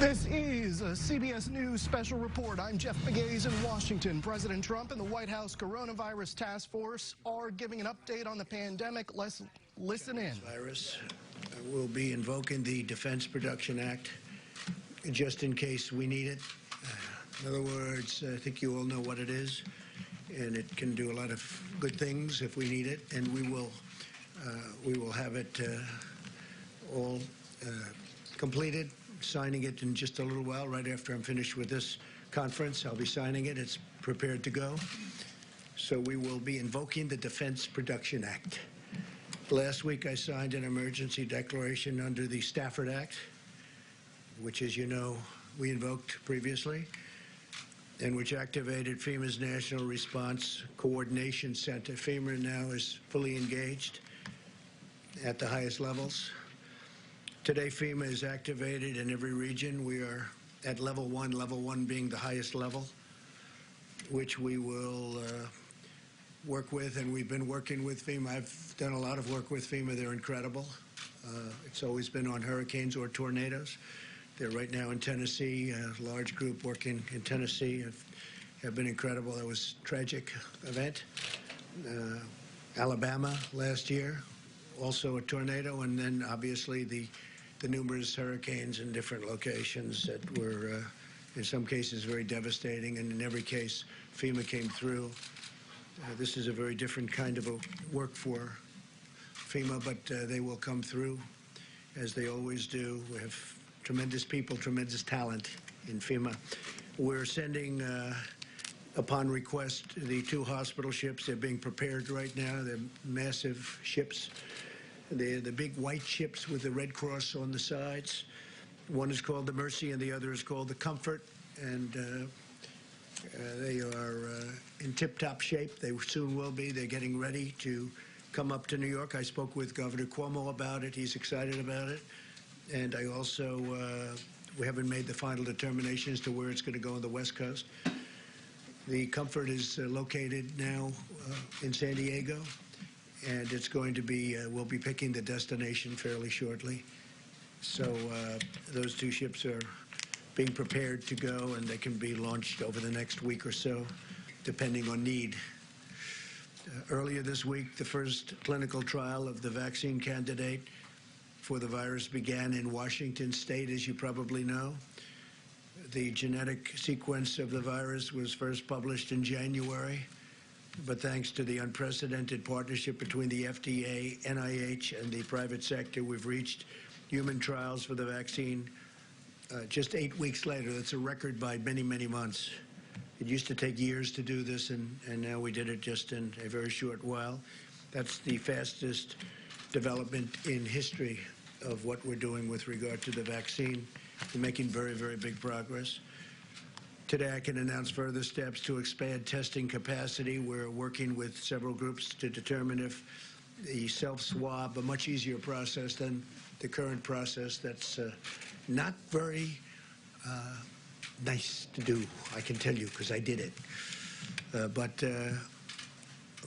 This is a CBS News special report. I'm Jeff Begays in Washington. President Trump and the White House Coronavirus Task Force are giving an update on the pandemic. Let's listen in. Virus will be invoking the Defense Production Act just in case we need it. In other words, I think you all know what it is, and it can do a lot of good things if we need it, and we will have it all completed. Signing it in just a little while, right after I'm finished with this conference. I'll be signing it. It's prepared to go. So we will be invoking the Defense Production Act. Last week I signed an emergency declaration under the Stafford Act, which, as you know, we invoked previously, and which activated FEMA's National Response Coordination Center. FEMA now is fully engaged at the highest levels. Today, FEMA is activated in every region. We are at level one being the highest level, which we will work with, and we've been working with FEMA. I've done a lot of work with FEMA. They're incredible. It's always been on hurricanes or tornadoes. They're right now in Tennessee, a large group working in Tennessee have been incredible. That was a tragic event. Alabama last year, also a tornado, and then obviously the numerous hurricanes in different locations that were, in some cases, very devastating, and in every case, FEMA came through. This is a very different kind of a work for FEMA, but they will come through, as they always do. We have tremendous people, tremendous talent in FEMA. We're sending, upon request, the 2 hospital ships. They're being prepared right now. They're massive ships. They're the big white ships with the Red Cross on the sides. One is called the Mercy and the other is called the Comfort. And they are in tip-top shape. They soon will be. They're getting ready to come up to New York. I spoke with Governor Cuomo about it. He's excited about it. And I also, we haven't made the final determination as to where it's going to go on the West Coast. The Comfort is located now in San Diego. And it's going to be, we'll be picking the destination fairly shortly. So those 2 ships are being prepared to go, and they can be launched over the next week or so, depending on need. Earlier this week, the first clinical trial of the vaccine candidate for the virus began in Washington State, as you probably know. The genetic sequence of the virus was first published in January. But thanks to the unprecedented partnership between the FDA, NIH, and the private sector, we've reached human trials for the vaccine just 8 weeks later. That's a record by many, many months. It used to take years to do this, and now we did it just in a very short while. That's the fastest development in history of what we're doing with regard to the vaccine. We're making very, very big progress. Today, I can announce further steps to expand testing capacity. We're working with several groups to determine if the self-swab, a much easier process than the current process that's not very nice to do, I can tell you, because I did it. But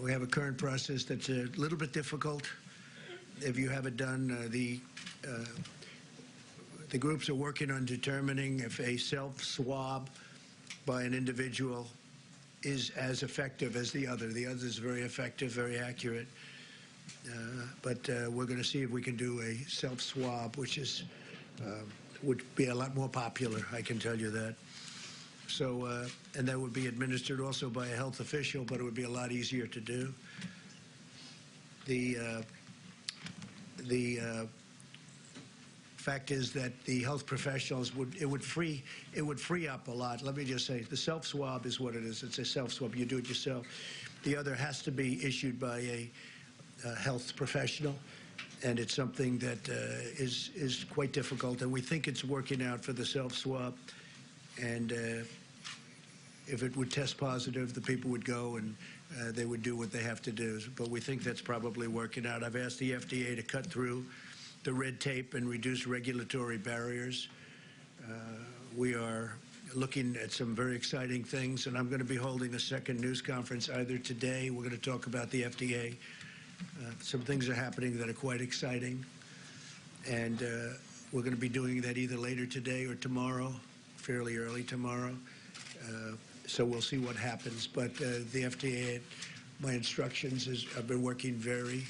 we have a current process that's a little bit difficult. If you have it done, the groups are working on determining if a self-swab by an individual is as effective as the other. The other is very effective, very accurate. But we're going to see if we can do a self-swab, which is would be a lot more popular, I can tell you that. So, and that would be administered also by a health official, but it would be a lot easier to do. The fact is that the health professionals would free up a lot. Let me just say, the self-swab is what it is. It's a self-swab. You do it yourself. The other has to be issued by a health professional, and it's something that is quite difficult. And we think it's working out for the self-swab. And if it would test positive, the people would go and they would do what they have to do. But we think that's probably working out. I've asked the FDA to cut through the red tape and reduce regulatory barriers. We are looking at some very exciting things, and I'm going to be holding a second news conference either today. We're going to talk about the FDA. Some things are happening that are quite exciting, and We're going to be doing that either later today or tomorrow, fairly early tomorrow. So we'll see what happens. But the FDA, my instructions is I've been working very,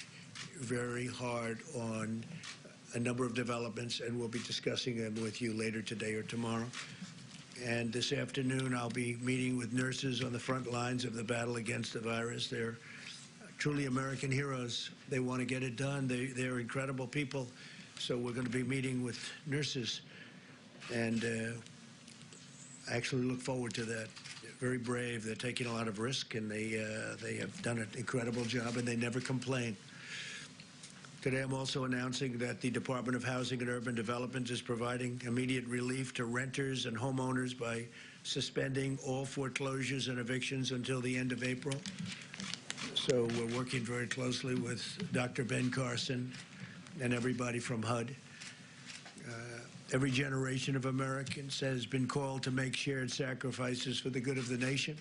very hard on a number of developments, and we'll be discussing them with you later today or tomorrow. And this afternoon, I'll be meeting with nurses on the front lines of the battle against the virus. They're truly American heroes. They want to get it done. They're incredible people. So we're going to be meeting with nurses, and I actually look forward to that. They're very brave. They're taking a lot of risk, and they have done an incredible job, and they never complain. Today, I'm also announcing that the Department of Housing and Urban Development is providing immediate relief to renters and homeowners by suspending all foreclosures and evictions until the end of April. So we're working very closely with Dr. Ben Carson and everybody from HUD. Every generation of Americans has been called to make shared sacrifices for the good of the nation.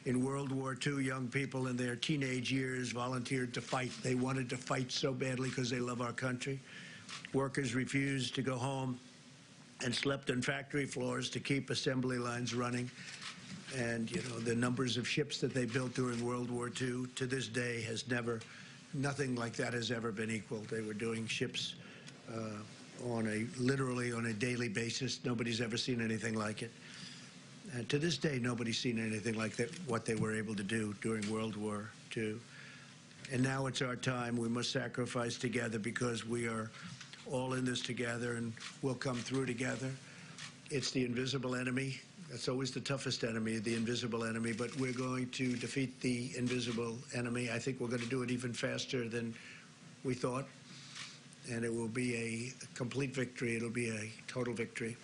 In World War II, young people in their teenage years volunteered to fight. They wanted to fight so badly because they love our country. Workers refused to go home and slept on factory floors to keep assembly lines running. And, you know, the numbers of ships that they built during World War II to this day has nothing like that has ever been equaled. They were doing ships literally on a daily basis. Nobody's ever seen anything like it. And to this day, nobody's seen anything like that, what they were able to do during World War II. And now it's our time. We must sacrifice together because we are all in this together, and we'll come through together. It's the invisible enemy. That's always the toughest enemy, the invisible enemy. But we're going to defeat the invisible enemy. I think we're going to do it even faster than we thought. And it will be a complete victory. It'll be a total victory.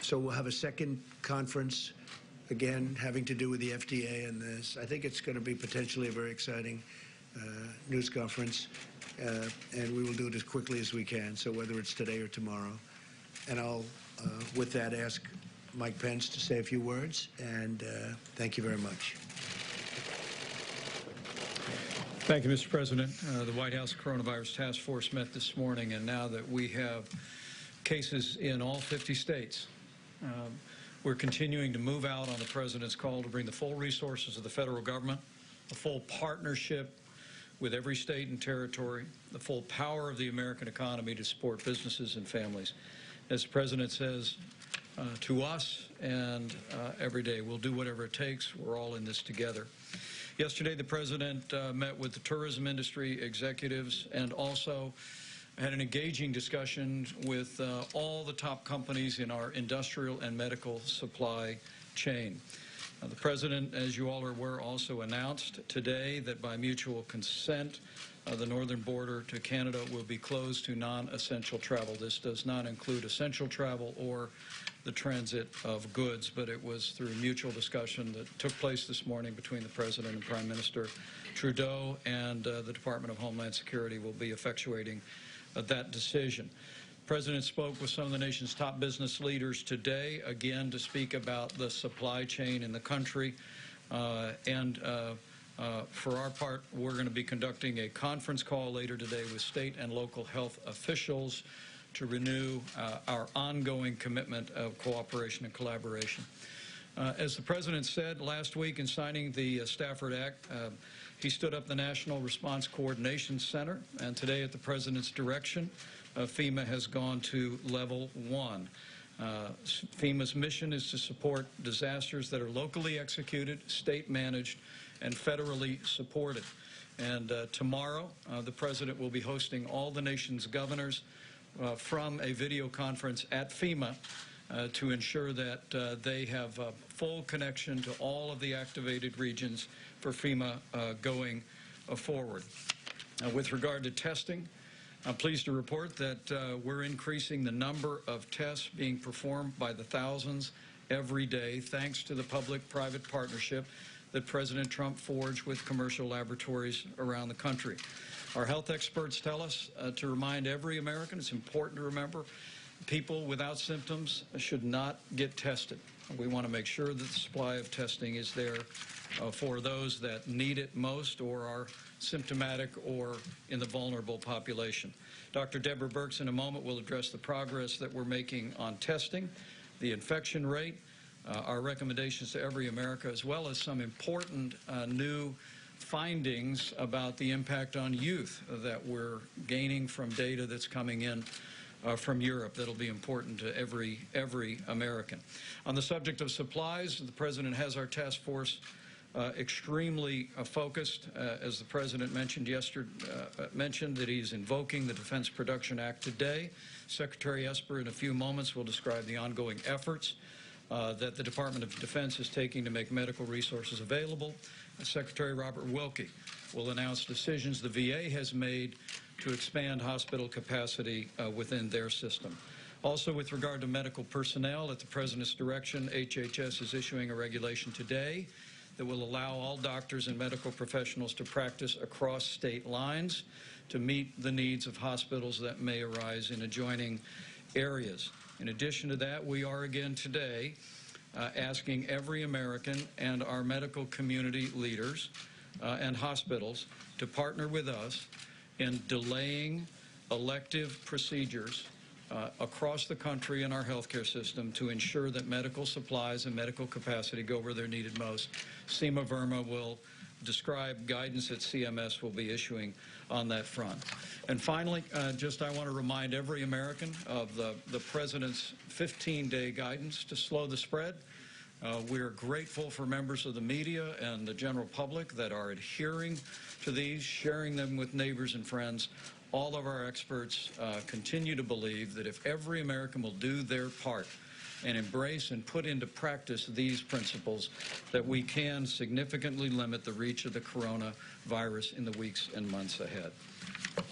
So we'll have a second conference, again, having to do with the FDA and this. I think it's going to be potentially a very exciting news conference, and we will do it as quickly as we can, so whether it's today or tomorrow. And I'll, with that, ask Mike Pence to say a few words, and thank you very much. Thank you, Mr. President. The White House Coronavirus Task Force met this morning, and now that we have cases in all 50 states, we're continuing to move out on the President's call to bring the full resources of the federal government, the full partnership with every state and territory, the full power of the American economy to support businesses and families. As the President says to us and every day, we'll do whatever it takes. We're all in this together. Yesterday, the President met with the tourism industry executives and also had an engaging discussion with all the top companies in our industrial and medical supply chain. The President, as you all are aware, also announced today that by mutual consent, the northern border to Canada will be closed to non-essential travel. This does not include essential travel or the transit of goods, but it was through mutual discussion that took place this morning between the President and Prime Minister Trudeau, and the Department of Homeland Security will be effectuating that decision. The President spoke with some of the nation's top business leaders today, again, to speak about the supply chain in the country. For our part, we're going to be conducting a conference call later today with state and local health officials to renew our ongoing commitment of cooperation and collaboration. As the President said last week in signing the Stafford Act, he stood up the National Response Coordination Center, and today at the President's direction, FEMA has gone to level 1. FEMA's mission is to support disasters that are locally executed, state-managed, and federally supported. And tomorrow, the President will be hosting all the nation's governors from a video conference at FEMA to ensure that they have full connection to all of the activated regions for FEMA going forward. With regard to testing, I'm pleased to report that we're increasing the number of tests being performed by the thousands every day, thanks to the public-private partnership that President Trump forged with commercial laboratories around the country. Our health experts tell us to remind every American, it's important to remember, people without symptoms should not get tested. We want to make sure that the supply of testing is there for those that need it most or are symptomatic or in the vulnerable population. Dr. Deborah Birx in a moment will address the progress that we're making on testing, the infection rate, our recommendations to every America, as well as some important new findings about the impact on youth that we're gaining from data that's coming in from Europe that'll be important to every American. On the subject of supplies, the President has our task force extremely focused. As the President mentioned mentioned that he's invoking the Defense Production Act today. Secretary Esper in a few moments will describe the ongoing efforts that the Department of Defense is taking to make medical resources available. Secretary Robert Wilkie will announce decisions the VA has made to expand hospital capacity within their system. Also, with regard to medical personnel, at the President's direction, HHS is issuing a regulation today that will allow all doctors and medical professionals to practice across state lines to meet the needs of hospitals that may arise in adjoining areas. In addition to that, we are again today asking every American and our medical community leaders and hospitals to partner with us in delaying elective procedures across the country in our healthcare system to ensure that medical supplies and medical capacity go where they're needed most. Seema Verma will describe guidance that CMS will be issuing on that front. And finally, I want to remind every American of the President's 15-day guidance to slow the spread. We are grateful for members of the media and the general public that are adhering to these, sharing them with neighbors and friends. All of our experts continue to believe that if every American will do their part and embrace and put into practice these principles, that we can significantly limit the reach of the coronavirus in the weeks and months ahead.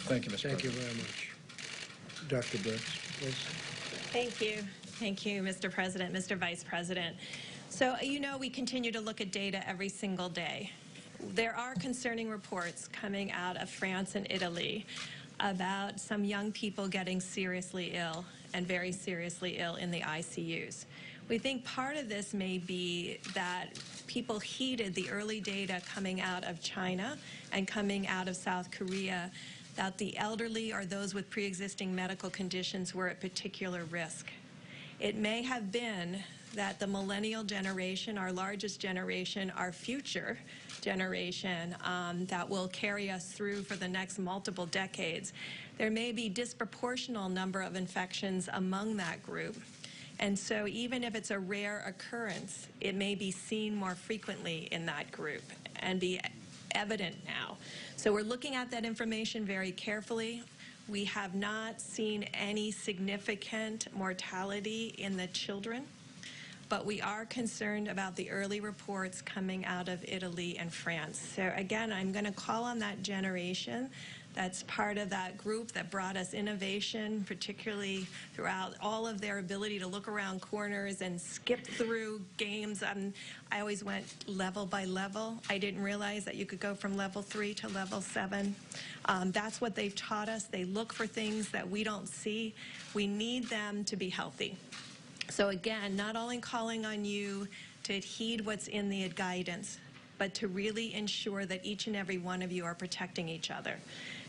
Thank you, Mr. President. Thank you very much. Dr. Birx, please. Thank you. Thank you, Mr. President, Mr. Vice President. So, we continue to look at data every single day. There are concerning reports coming out of France and Italy about some young people getting seriously ill and very seriously ill in the ICUs. We think part of this may be that people heeded the early data coming out of China and coming out of South Korea that the elderly or those with pre-existing medical conditions were at particular risk. It may have been that the millennial generation, our largest generation, our future generation that will carry us through for the next multiple decades, there may be disproportional number of infections among that group. And so even if it's a rare occurrence, it may be seen more frequently in that group and be evident now. So we're looking at that information very carefully. We have not seen any significant mortality in the children, but we are concerned about the early reports coming out of Italy and France. So again, I'm going to call on that generation that's part of that group that brought us innovation, particularly throughout all of their ability to look around corners and skip through games. I always went level by level. I didn't realize that you could go from level 3 to level 7. That's what they've taught us. They look for things that we don't see. We need them to be healthy. So again, not only calling on you to heed what's in the guidance, but to really ensure that each and every one of you are protecting each other.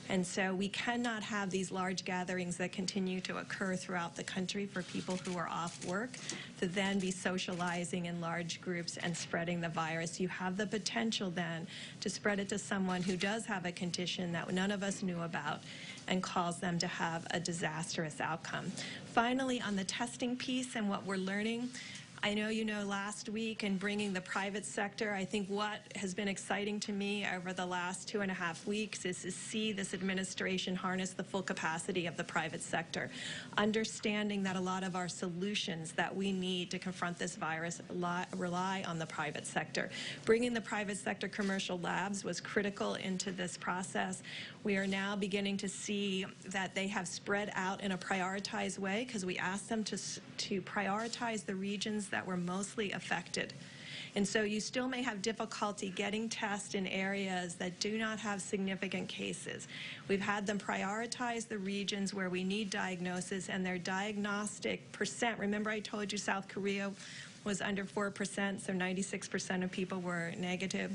And so we cannot have these large gatherings that continue to occur throughout the country for people who are off work to then be socializing in large groups and spreading the virus. You have the potential then to spread it to someone who does have a condition that none of us knew about and cause them to have a disastrous outcome. Finally, on the testing piece and what we're learning, I know last week in bringing the private sector, I think what has been exciting to me over the last 2.5 weeks is to see this administration harness the full capacity of the private sector, understanding that a lot of our solutions that we need to confront this virus rely on the private sector. Bringing the private sector commercial labs was critical into this process. We are now beginning to see that they have spread out in a prioritized way because we asked them to prioritize the regions that were mostly affected. And so you still may have difficulty getting tests in areas that do not have significant cases. We've had them prioritize the regions where we need diagnosis and their diagnostic percent. Remember I told you South Korea was under 4%, so 96% of people were negative.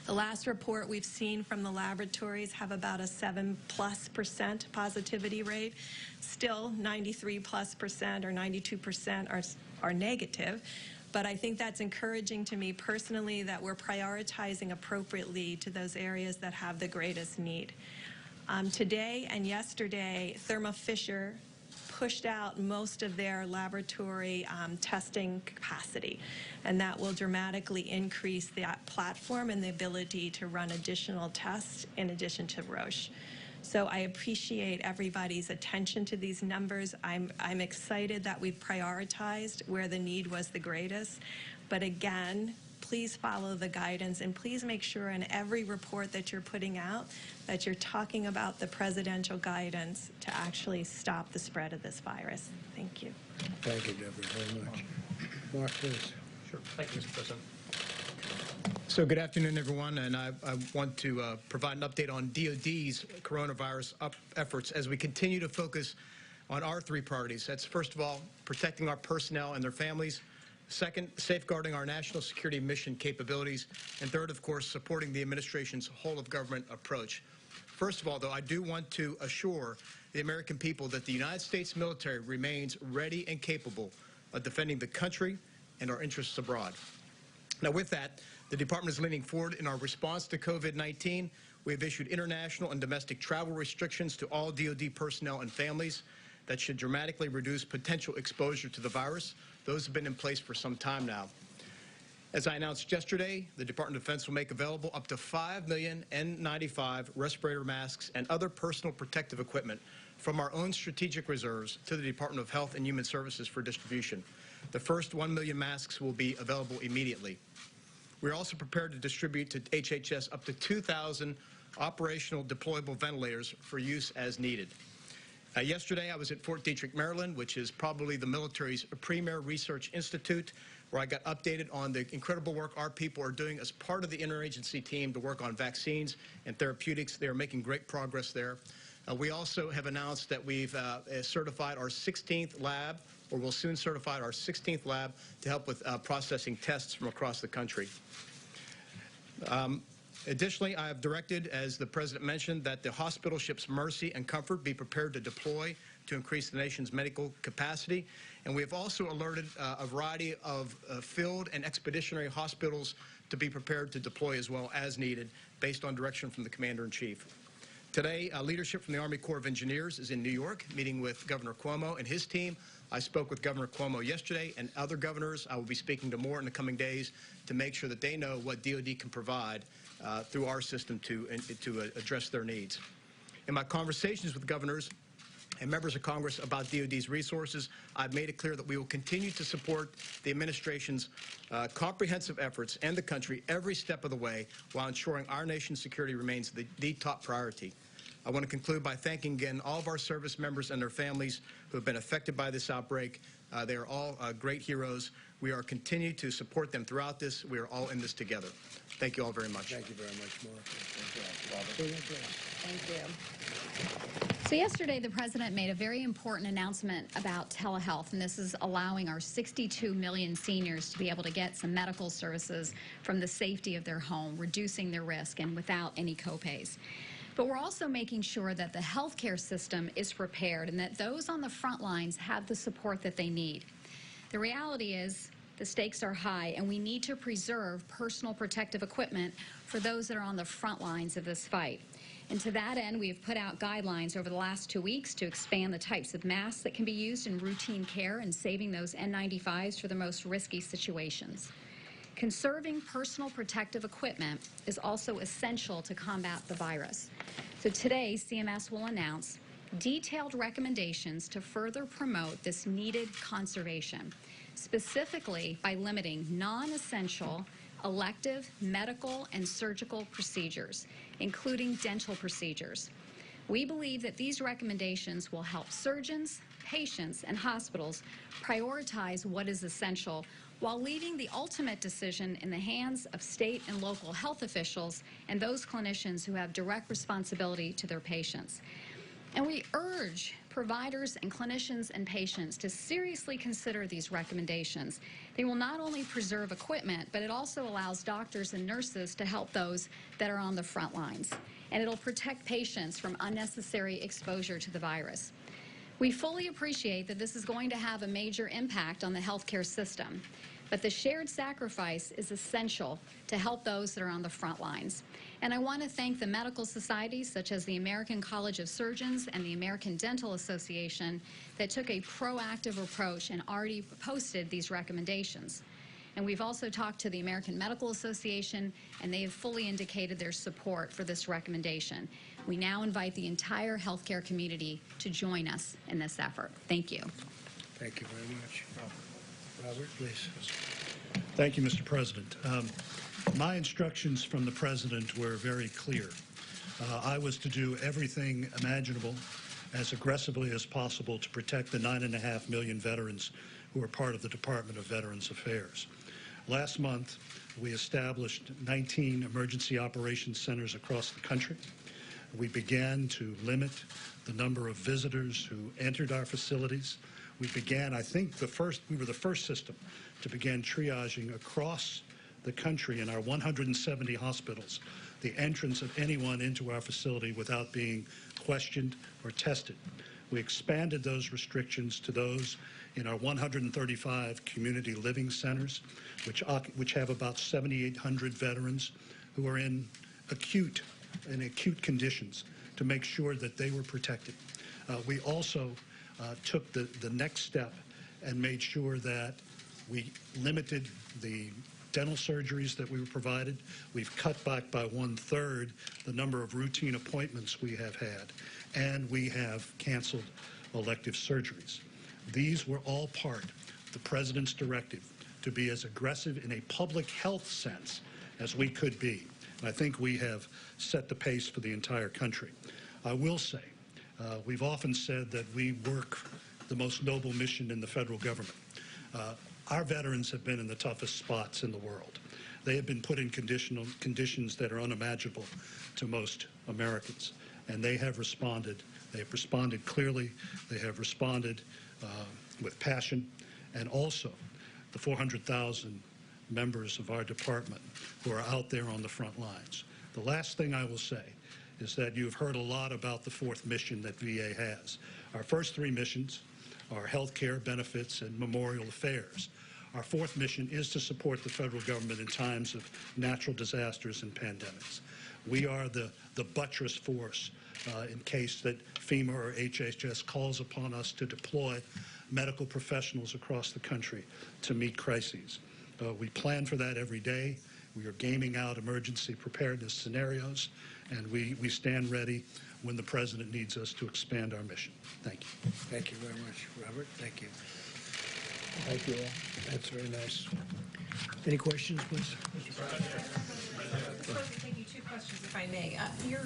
The last report we've seen from the laboratories have about a 7+% positivity rate. Still 93+% or 92% are negative. But I think that's encouraging to me personally that we're prioritizing appropriately to those areas that have the greatest need. Today and yesterday, Thermo Fisher pushed out most of their laboratory testing capacity, and that will dramatically increase that platform and the ability to run additional tests in addition to Roche. So I appreciate everybody's attention to these numbers. I'm excited that we've prioritized where the need was the greatest, but again, please follow the guidance, and please make sure in every report that you're putting out that you're talking about the presidential guidance to actually stop the spread of this virus. Thank you. Thank you, Deborah, very much. Mark, please. Sure. Thank you, Mr. President. So good afternoon, everyone, and I want to provide an update on DOD's coronavirus efforts as we continue to focus on our three priorities. That's, first of all, protecting our personnel and their families. Second, safeguarding our national security mission capabilities. And third, of course, supporting the administration's whole-of-government approach. First of all, though, I do want to assure the American people that the United States military remains ready and capable of defending the country and our interests abroad. Now, with that, the Department is leaning forward in our response to COVID-19. We have issued international and domestic travel restrictions to all DoD personnel and families that should dramatically reduce potential exposure to the virus. Those have been in place for some time now. As I announced yesterday, the Department of Defense will make available up to 5 million N95 respirator masks and other personal protective equipment from our own strategic reserves to the Department of Health and Human Services for distribution. The first 1 million masks will be available immediately. We're also prepared to distribute to HHS up to 2,000 operational deployable ventilators for use as needed. Yesterday, I was at Fort Detrick, Maryland, which is probably the military's premier research institute, where I got updated on the incredible work our people are doing as part of the interagency team to work on vaccines and therapeutics. They are making great progress there. We also have announced that we've certified our 16th lab, or will soon certify our 16th lab to help with processing tests from across the country. Additionally, I have directed, as the President mentioned, that the hospital ships Mercy and Comfort be prepared to deploy to increase the nation's medical capacity. And we have also alerted a variety of field and expeditionary hospitals to be prepared to deploy as well as needed, based on direction from the Commander-in-Chief. Today, leadership from the Army Corps of Engineers is in New York, meeting with Governor Cuomo and his team. I spoke with Governor Cuomo yesterday, and other governors. I will be speaking to more in the coming days to make sure that they know what DoD can provide through our system to address their needs. In my conversations with governors and members of Congress about DoD's resources, I've made it clear that we will continue to support the administration's comprehensive efforts and the country every step of the way while ensuring our nation's security remains the top priority. I want to conclude by thanking again all of our service members and their families who have been affected by this outbreak. They are all great heroes. We are continuing to support them throughout this. We are all in this together. Thank you all very much. Thank you very much, Mark. Thank you. So yesterday, the President made a very important announcement about telehealth, and this is allowing our 62 million seniors to be able to get some medical services from the safety of their home, reducing their risk and without any copays. But we're also making sure that the healthcare system is prepared and that those on the front lines have the support that they need. The reality is the stakes are high, and we need to preserve personal protective equipment for those that are on the front lines of this fight. And to that end, we have put out guidelines over the last 2 weeks to expand the types of masks that can be used in routine care and saving those N95s for the most risky situations. Conserving personal protective equipment is also essential to combat the virus. So today, CMS will announce detailed recommendations to further promote this needed conservation, specifically by limiting non-essential elective medical and surgical procedures, including dental procedures. We believe that these recommendations will help surgeons, patients, and hospitals prioritize what is essential while leaving the ultimate decision in the hands of state and local health officials and those clinicians who have direct responsibility to their patients. And we urge providers and clinicians and patients to seriously consider these recommendations. They will not only preserve equipment, but it also allows doctors and nurses to help those that are on the front lines. And it'll protect patients from unnecessary exposure to the virus. We fully appreciate that this is going to have a major impact on the healthcare system, but the shared sacrifice is essential to help those that are on the front lines. And I want to thank the medical societies such as the American College of Surgeons and the American Dental Association that took a proactive approach and already posted these recommendations. And we've also talked to the American Medical Association, and they have fully indicated their support for this recommendation. We now invite the entire healthcare community to join us in this effort. Thank you. Thank you very much. Robert, please. Thank you, Mr. President. My instructions from the President were very clear. I was to do everything imaginable as aggressively as possible to protect the 9.5 million veterans who are part of the Department of Veterans Affairs. Last month, we established 19 emergency operations centers across the country. We began to limit the number of visitors who entered our facilities. We began, I think, we were the first system to begin triaging across the country in our 170 hospitals the entrance of anyone into our facility without being questioned or tested. We expanded those restrictions to those in our 135 community living centers, which have about 7,800 veterans who are in acute conditions, to make sure that they were protected. We also took the next step and made sure that we limited the dental surgeries that we were provided. We've cut back by 1/3 the number of routine appointments we have had, and we have canceled elective surgeries. These were all part of the President's directive to be as aggressive in a public health sense as we could be. And I think we have set the pace for the entire country. I will say, we've often said that we work the most noble mission in the federal government. Our veterans have been in the toughest spots in the world. They have been put in conditions that are unimaginable to most Americans, and they have responded. They have responded clearly. They have responded with passion, and also the 400,000 members of our department who are out there on the front lines. The last thing I will say is that you've heard a lot about the fourth mission that VA has. Our first three missions are health care, benefits, and memorial affairs. Our fourth mission is to support the federal government in times of natural disasters and pandemics. We are the buttress force in case that FEMA or HHS calls upon us to deploy medical professionals across the country to meet crises. We plan for that every day. We are gaming out emergency preparedness scenarios, and we stand ready when the President needs us to expand our mission. Thank you. Thank you very much, Robert. Thank you. Thank you all. That's very nice. Any questions, please? Thank you. Two questions, if I may.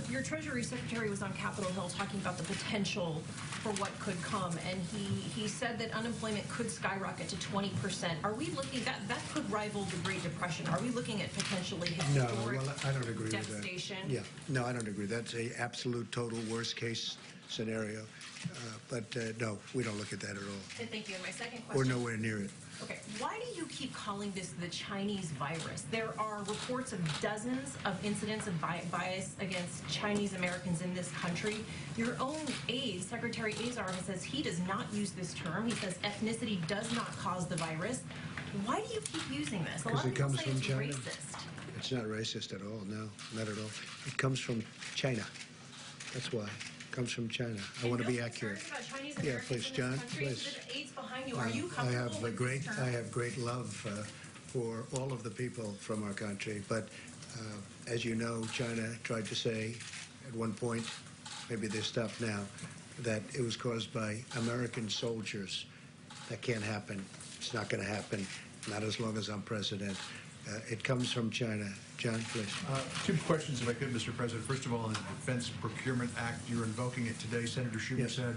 Your Treasury Secretary was on Capitol Hill talking about the potential for what could come, and he said that unemployment could skyrocket to 20%. Are we looking that could rival the Great Depression? Are we looking at potentially historic I don't agree devastation? with that. Yeah, no, I don't agree. That's a absolute total worst case scenario. But no, we don't look at that at all. And thank you. And my second question. We're nowhere near it. Okay, why do you keep calling this the Chinese virus? There are reports of dozens of incidents of bias against Chinese Americans in this country. Your own aide, Secretary Azar, says he does not use this term. He says ethnicity does not cause the virus. Why do you keep using this? A lot of people say it's racist. It's not racist at all. No, not at all. It comes from China. That's why. Comes from China. I want to be accurate. Yeah, please, John. Please. Behind you. Are you comfortable with this term? I have great love for all of the people from our country, but as you know, China tried to say at one point, maybe they stopped now, that it was caused by American soldiers. That can't happen. It's not going to happen. Not as long as I'm president. It comes from China. John, please. Two questions, if I could, Mr. President. First of all, on the Defense Procurement Act, you're invoking it today. Senator Schumer said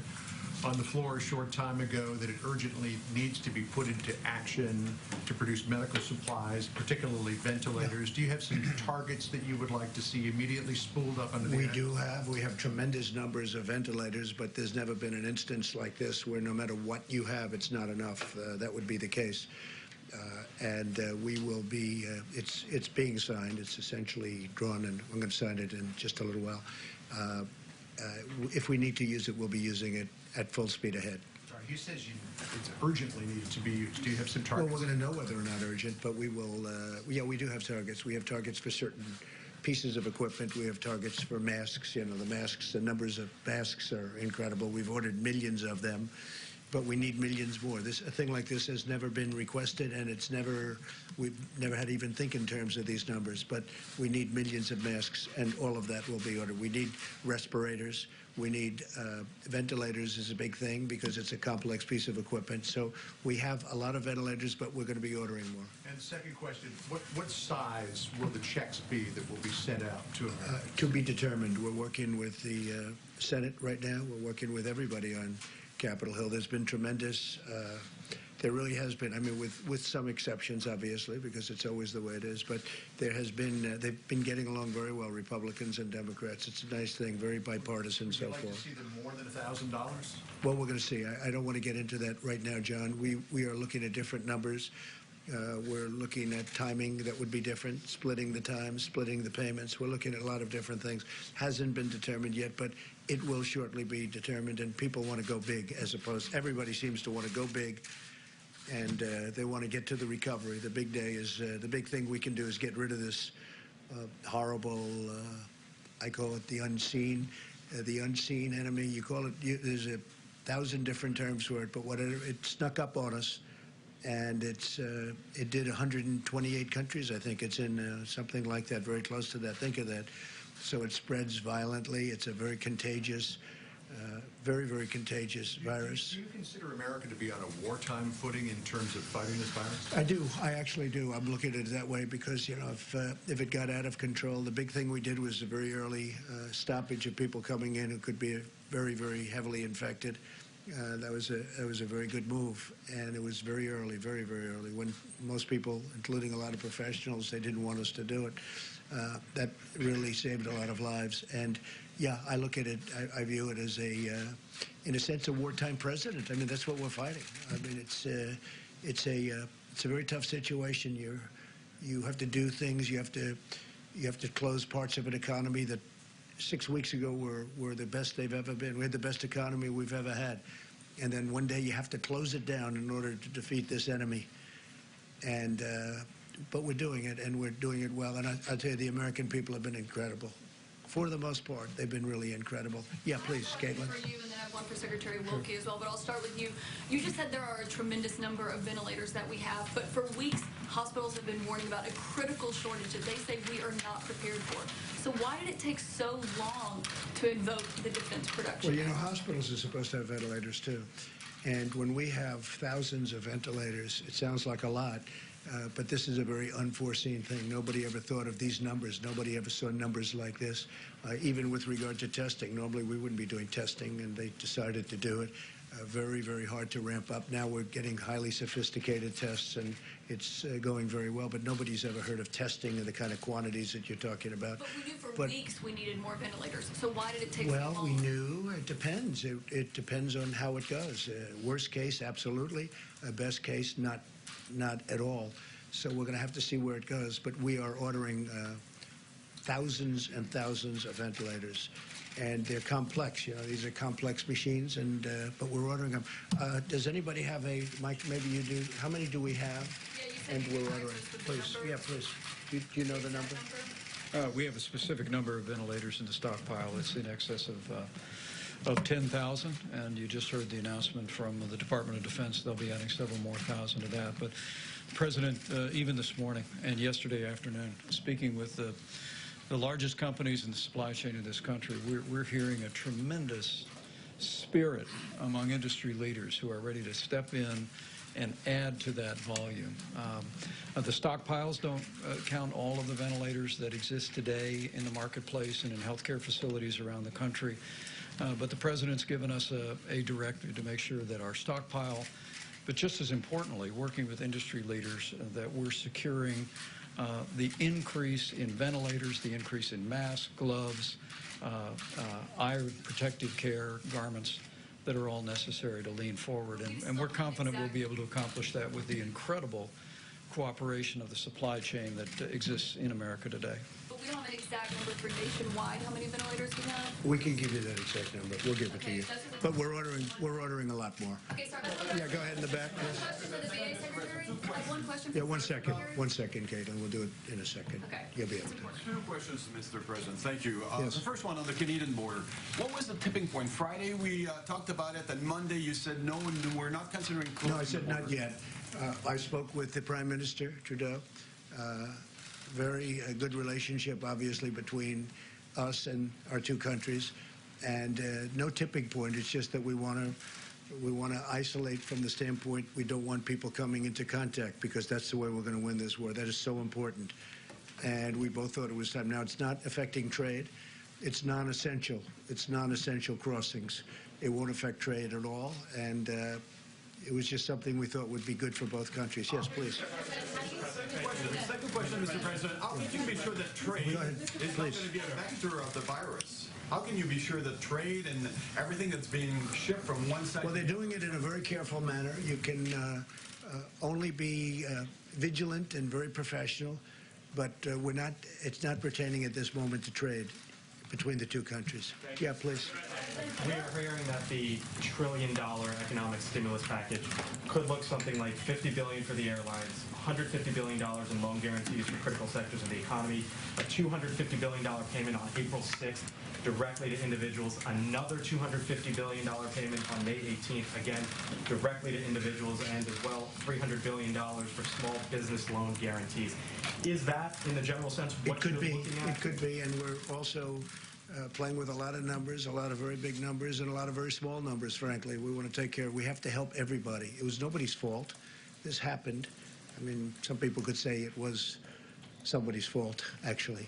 on the floor a short time ago that it urgently needs to be put into action to produce medical supplies, particularly ventilators. Do you have some targets that you would like to see immediately spooled up under the We act? do have. We have tremendous numbers of ventilators, but there's never been an instance like this where no matter what you have, it's not enough. That would be the case. We will be, it's being signed. It's essentially drawn, and I'm going to sign it in just a little while. If we need to use it, we'll be using it at full speed ahead. Sorry, he says it's urgently needed to be used. Do you have some Well, targets? we're going to know whether or not urgent, but we will, yeah, we do have targets. We have targets for certain pieces of equipment. We have targets for masks. You know, the masks, the numbers of masks are incredible. We've ordered millions of them, but we need millions more. A thing like this has never been requested, and we've never had to even think in terms of these numbers, but we need millions of masks, and all of that will be ordered. We need respirators. We need ventilators is a big thing because it's a complex piece of equipment. So we have a lot of ventilators, but we're going to be ordering more. And second question, what size will the checks be that will be sent out to America? To be determined. We're working with the Senate right now. We're working with everybody on Capitol Hill. There's been tremendous, there really has been, I mean, with some exceptions, obviously, because it's always the way it is, but there has been, they've been getting along very well, Republicans and Democrats. It's a nice thing, very bipartisan, so forth. Would you like to see them more than $1,000? Well, we're going to see. I don't want to get into that right now, John. We are looking at different numbers. We're looking at timing that would be different, splitting the time, splitting the payments. We're looking at a lot of different things. Hasn't been determined yet, but it will shortly be determined, and people want to go big as opposed, everybody seems to want to go big, and they want to get to the recovery. The big day is, the big thing we can do is get rid of this horrible, I call it the unseen enemy. You call it, there's 1,000 different terms for it, but whatever, it snuck up on us. And it did 128 countries. I think it's in something like that, very close to that. Think of that. So it spreads violently. It's a very contagious, very, very contagious virus. Do you consider America to be on a wartime footing in terms of fighting this virus? I do. I actually do. I'm looking at it that way because, you know, if it got out of control, the big thing we did was a very early stoppage of people coming in who could be very, very heavily infected. That was a very good move, and it was very early, very, very early, when most people, including a lot of professionals, they didn't want us to do it. That really saved a lot of lives. And yeah, I look at it, I view it as in a sense, a wartime president. I mean, that's what we're fighting. I mean, it's a very tough situation. You have to do things. You have to close parts of an economy that 6 weeks ago were the best they've ever been. We had the best economy we've ever had. And then one day you have to close it down in order to defeat this enemy. And but we're doing it, and we're doing it well. And I'll tell you, the American people have been incredible. For the most part, they've been really incredible. Yeah, please, Caitlin. For you, and then I have one for Secretary Wilkie as well, but I'll start with you. You just said there are a tremendous number of ventilators that we have, but for weeks, hospitals have been warning about a critical shortage that they say we are not prepared for. So why did it take so long to invoke the Defense Production Well, you know, Act? hospitals are supposed to have ventilators, too. And when we have thousands of ventilators, it sounds like a lot, but this is a very unforeseen thing. Nobody ever thought of these numbers. Nobody ever saw numbers like this, even with regard to testing. Normally, we wouldn't be doing testing, and they decided to do it. Very, very hard to ramp up. Now we're getting highly sophisticated tests, and it's going very well, but nobody's ever heard of testing in the kind of quantities that you're talking about. But we knew for weeks we needed more ventilators. So why did it take so long? Well, we knew. It depends. It depends on how it goes. Worst case, absolutely. Best case, not at all. So we're going to have to see where it goes. But we are ordering thousands and thousands of ventilators. And they're complex, you know, these are complex machines, and but we're ordering them. Does anybody have a, Mike, maybe you do, how many do we have? Yeah, you said And you we're could ordering, access the please, number. yeah, please. Do you know the number? We have a specific number of ventilators in the stockpile. It's in excess of 10,000, and you just heard the announcement from the Department of Defense. They'll be adding several more thousand to that. But President, even this morning and yesterday afternoon, speaking with the largest companies in the supply chain in this country, we're hearing a tremendous spirit among industry leaders who are ready to step in and add to that volume. The stockpiles don't count all of the ventilators that exist today in the marketplace and in healthcare facilities around the country. But the President's given us a directive to make sure that our stockpile, but just as importantly, working with industry leaders, that we're securing the increase in ventilators, the increase in masks, gloves, eye protective care, garments that are all necessary to lean forward. And we're confident we'll be able to accomplish that with the incredible cooperation of the supply chain that exists in America today. But we don't have an exact number for nationwide how many ventilators we have? We can give you that exact number. We'll give it to you. But we're ordering a lot more. Okay, sorry. Yeah, go ahead in the back. Yes. Question for the VA Secretary? One question. Yeah, 1 second. 1 second, Caitlin. We'll do it in a second. Okay. You'll be able to. Two questions, Mr. President. Thank you. Yes. The first one on the Canadian border. What was the tipping point? Friday we talked about it, and Monday you said no, we're not considering closing. No, I said the border. not yet. I spoke with the Prime Minister, Trudeau. Very good relationship, obviously, between us and our two countries. And no tipping point. It's just that we want to isolate from the standpoint we don't want people coming into contact, because that's the way we're going to win this war. That is so important. And we both thought it was time. Now, it's not affecting trade. It's non-essential. It's non-essential crossings. It won't affect trade at all. And it was just something we thought would be good for both countries. Yes, please. Second question, Mr. President. How can you be sure that trade is not going to be a vector of the virus? How can you be sure that trade and everything that's being shipped from one side? Well, they're doing it in a very careful manner. You can only be vigilant and very professional, but it's not pertaining at this moment to trade between the two countries. Yeah, please. We are hearing that the $1 trillion economic stimulus package could look something like $50 billion for the airlines, $150 billion in loan guarantees for critical sectors of the economy, a $250 billion payment on April 6th directly to individuals, another $250 billion payment on May 18th, again, directly to individuals, and as well $300 billion for small business loan guarantees. Is that, in the general sense, what you're looking at? It could be, and we're also playing with a lot of numbers, a lot of very big numbers, and a lot of very small numbers, frankly. We want to take care. We have to help everybody. It was nobody's fault. This happened. I mean, some people could say it was somebody's fault, actually.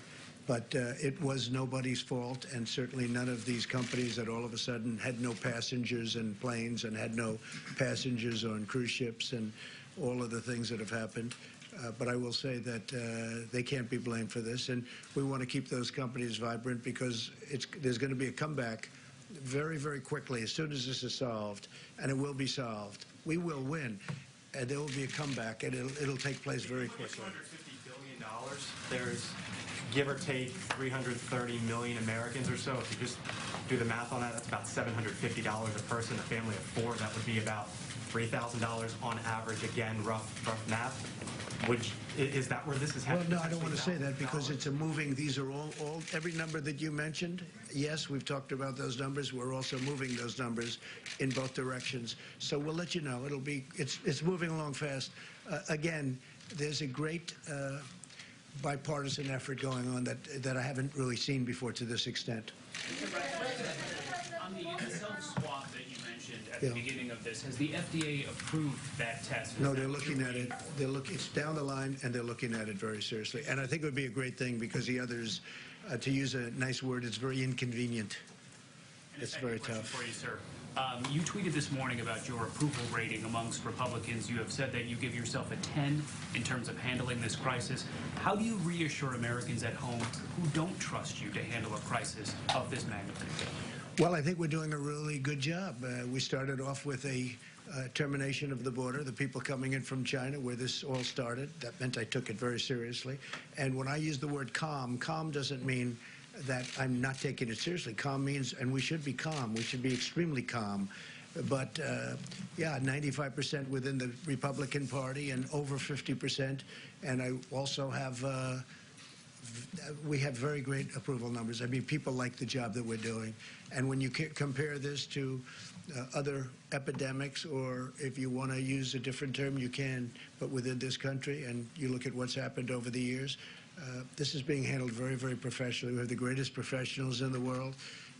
But it was nobody's fault, and certainly none of these companies that all of a sudden had no passengers in planes and had no passengers on cruise ships and all of the things that have happened. But I will say that they can't be blamed for this, and we want to keep those companies vibrant, because there's going to be a comeback very, very quickly as soon as this is solved, and it will be solved. We will win, and there will be a comeback, and it'll take place very quickly. $250 billion, there's give or take 330 million Americans or so. If you just do the math on that, that's about $750 a person. A family of four, that would be about $3,000 on average. Again, rough math. Is that where this is happening? Well, no, I don't want to say that, because it's a moving. These are all every number that you mentioned. Yes, we've talked about those numbers. We're also moving those numbers in both directions. So we'll let you know. It's moving along fast. Again, there's a great bipartisan effort going on that I haven't really seen before to this extent. On the self-swab that you mentioned at the beginning of this, has the FDA approved that test? No, they're looking at it. It's down the line, and they're looking at it very seriously. And I think it would be a great thing, because the others, to use a nice word, it's very inconvenient. It's very tough. For you, sir. You tweeted this morning about your approval rating amongst Republicans. You have said that you give yourself a 10 in terms of handling this crisis. How do you reassure Americans at home who don't trust you to handle a crisis of this magnitude? Well, I think we're doing a really good job. We started off with a termination of the border, the people coming in from China, where this all started. That meant I took it very seriously. And when I use the word calm doesn't mean that I'm not taking it seriously. Calm means, and we should be calm. We should be extremely calm. But, yeah, 95% within the Republican Party and over 50%. And I also have, we have very great approval numbers. I mean, people like the job that we're doing. And when you compare this to other epidemics, or if you want to use a different term, you can, but within this country, and you look at what's happened over the years, this is being handled very, very professionally. We have the greatest professionals in the world,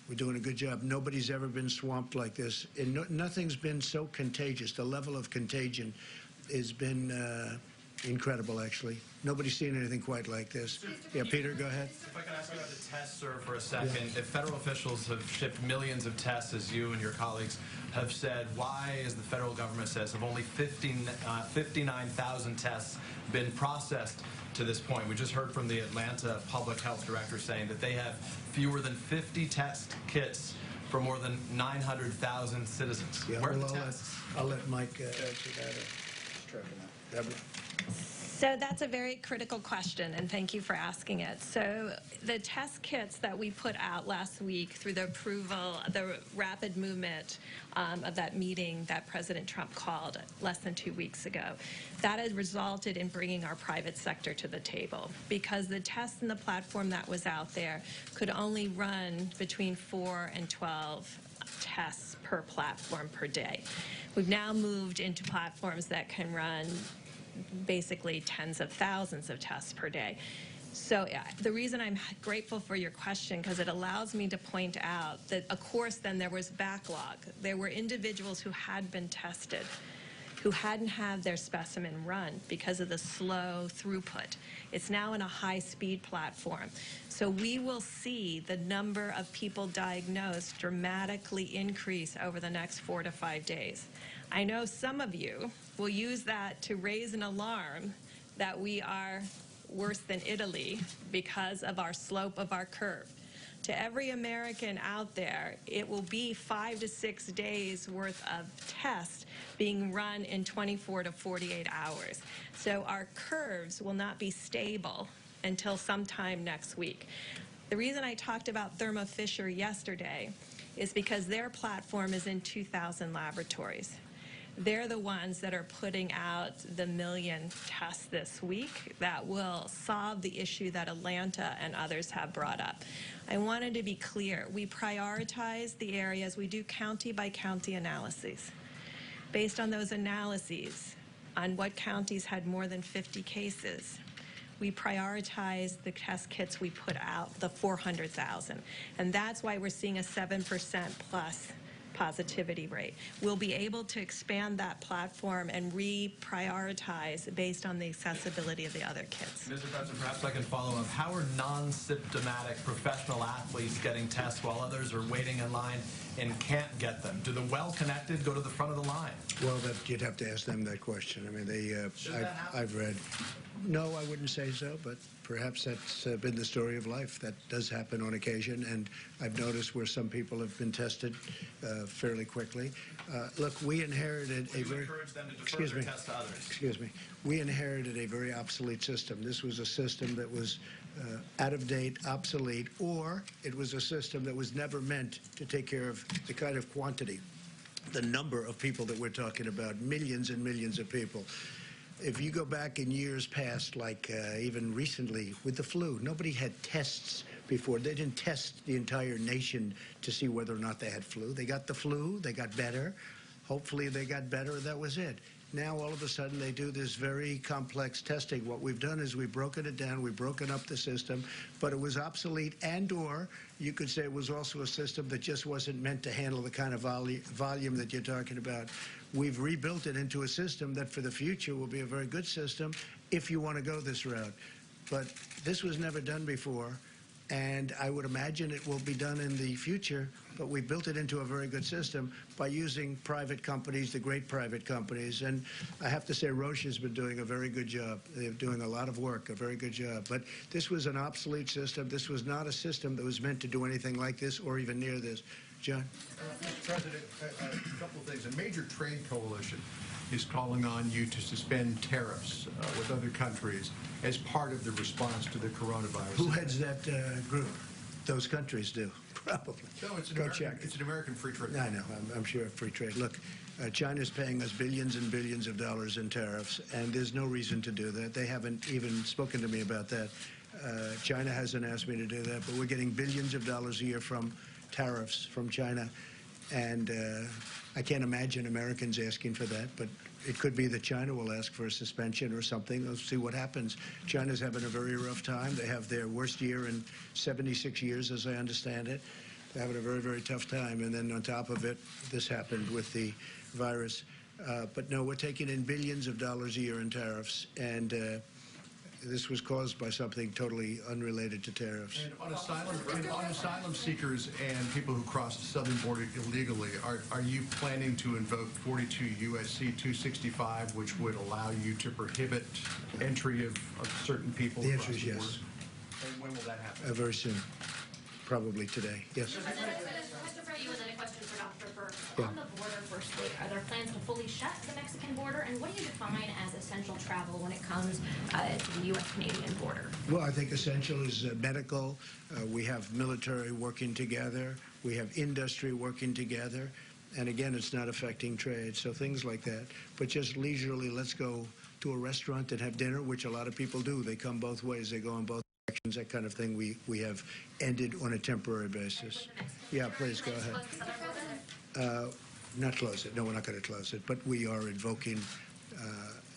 We're doing a good job. Nobody's ever been swamped like this. And nothing's been so contagious. The level of contagion has been incredible, actually. Nobody's seen anything quite like this. Yeah, Peter, go ahead. If I can ask you about the tests, sir, for a second. Yeah. If federal officials have shipped millions of tests, as you and your colleagues have said, why, as the federal government says, have only 59,000 tests been processed to this point? We just heard from the Atlanta public health director saying that they have fewer than 50 test kits for more than 900,000 citizens. Yeah, Where are well, the tests? I'll let Mike answer that. Deborah. So that's a very critical question, and thank you for asking it. So the test kits that we put out last week through the approval, the rapid movement of that meeting that President Trump called less than 2 weeks ago, that has resulted in bringing our private sector to the table, because the test and the platform that was out there could only run between 4 and 12 tests per platform per day. We've now moved into platforms that can run basically tens of thousands of tests per day. So the reason I'm grateful for your question, because it allows me to point out that, of course, then there was backlog. There were individuals who had been tested who hadn't had their specimen run because of the slow throughput. It's now in a high-speed platform. So we will see the number of people diagnosed dramatically increase over the next 4 to 5 days. I know some of you will use that to raise an alarm that we are worse than Italy because of our slope of our curve. To every American out there, it will be 5 to 6 days worth of tests being run in 24 to 48 hours. So our curves will not be stable until sometime next week. The reason I talked about Thermo Fisher yesterday is because their platform is in 2,000 laboratories. They're the ones that are putting out the 1 million tests this week that will solve the issue that Atlanta and others have brought up. I wanted to be clear. We prioritize the areas. We do county-by-county analyses. Based on those analyses, on what counties had more than 50 cases, we prioritize the test kits we put out, the 400,000. And that's why we're seeing a 7% plus positivity rate. We'll be able to expand that platform and reprioritize based on the accessibility of the other kits. Mr. President, perhaps I can follow up. How are non-symptomatic professional athletes getting tests while others are waiting in line and can't get them? Do the well-connected go to the front of the line? Well, you'd have to ask them that question. I mean, I've read. No, I wouldn't say so, but perhaps that's been the story of life. That does happen on occasion, and I've noticed where some people have been tested fairly quickly. Look, we inherited a very... encourage them to defer their tests to others. Excuse me. We inherited a very obsolete system. This was a system that was out of date, obsolete, or it was a system that was never meant to take care of the kind of quantity, the number of people that we're talking about, millions and millions of people. If you go back in years past, like even recently with the flu, nobody had tests before. They didn't test the entire nation to see whether or not they had flu. They got the flu, they got better. Hopefully they got better, that was it. Now all of a sudden they do this very complex testing. What we've done is we've broken it down, we've broken up the system, but it was obsolete, and or you could say it was also a system that just wasn't meant to handle the kind of volume that you're talking about. We've rebuilt it into a system that for the future will be a very good system if you want to go this route. But this was never done before, and I would imagine it will be done in the future, but we built it into a very good system by using private companies, the great private companies. And I have to say Roche has been doing a very good job. They're doing a lot of work, a very good job. But this was an obsolete system. This was not a system that was meant to do anything like this or even near this. John? Mr. President, a couple of things. A major trade coalition is calling on you to suspend tariffs with other countries as part of the response to the coronavirus. Who heads that group? Those countries do, probably. No, it's an American free trade. I know, I'm sure free trade. Look, China's paying us billions and billions of dollars in tariffs, and there's no reason to do that. They haven't even spoken to me about that. China hasn't asked me to do that, but we're getting billions of dollars a year from tariffs from China, and I can't imagine Americans asking for that, but it could be that China will ask for a suspension or something. Let's see what happens. China's having a very rough time. They have their worst year in 76 years, as I understand it. having a very, very tough time. And then on top of it, this happened with the virus. But no, we're taking in billions of dollars a year in tariffs, and this was caused by something totally unrelated to tariffs. And on asylum seekers and people who cross the southern border illegally, are you planning to invoke 42 U.S.C. 265, which would allow you to prohibit entry of certain people? The answer is yes. And when will that happen? Very soon, probably today. Yes. You and then a question for Dr. Burke. Yeah. On the border, firstly, are there plans to fully shut the Mexican border? And what do you define as essential travel when it comes to the U.S.-Canadian border? Well, I think essential is medical. We have military working together. We have industry working together. And again, it's not affecting trade. So things like that. But just leisurely, let's go to a restaurant and have dinner, which a lot of people do. They come both ways. They go in both directions. That kind of thing we have ended on a temporary basis. Yeah, please go ahead. Not close it. No, we're not going to close it. But we are invoking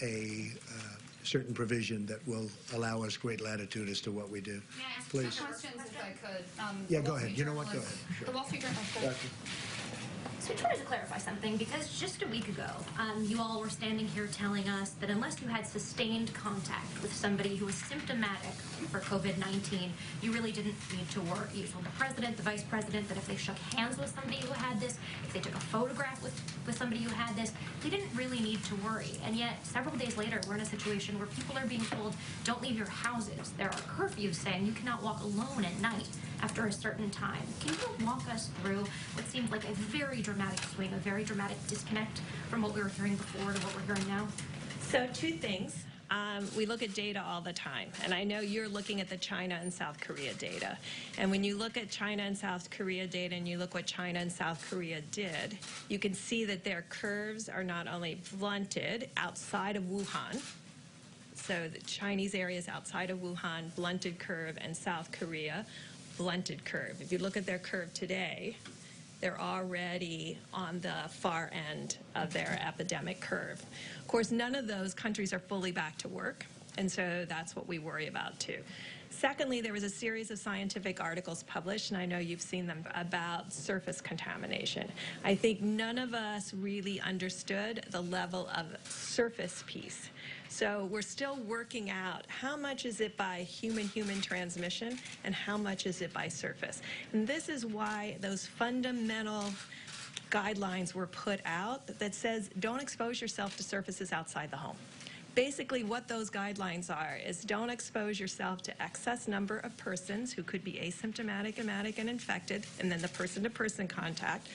a certain provision that will allow us great latitude as to what we do. May I ask Please. two questions if I could? Yeah, go ahead. You know what? Go ahead. Sure. The Wall Street Journal. So I just wanted to clarify something, because just a week ago, you all were standing here telling us that unless you had sustained contact with somebody who was symptomatic for COVID-19, you really didn't need to worry. You told the president, the vice president, that if they shook hands with somebody who had this, if they took a photograph with somebody who had this, they didn't really need to worry. And yet, several days later, we're in a situation where people are being told, don't leave your houses. There are curfews saying you cannot walk alone at night after a certain time. Can you walk us through what seemed like a very dramatic swing, a very dramatic disconnect from what we were hearing before to what we're hearing now? So two things. We look at data all the time, and I know you're looking at the China and South Korea data. And when you look at China and South Korea data and you look what China and South Korea did, you can see that their curves are not only blunted outside of Wuhan, so the Chinese areas outside of Wuhan, blunted curve, and South Korea, blunted curve. If you look at their curve today, they're already on the far end of their epidemic curve. Of course, none of those countries are fully back to work, and so that's what we worry about too. Secondly, there was a series of scientific articles published, and I know you've seen them, about surface contamination. I think none of us really understood the level of surface piece. So we're still working out how much is it by human-human transmission and how much is it by surface. And this is why those fundamental guidelines were put out that says don't expose yourself to surfaces outside the home. Basically, what those guidelines are is don't expose yourself to excess number of persons who could be asymptomatic, and infected, and then the person-to-person contact,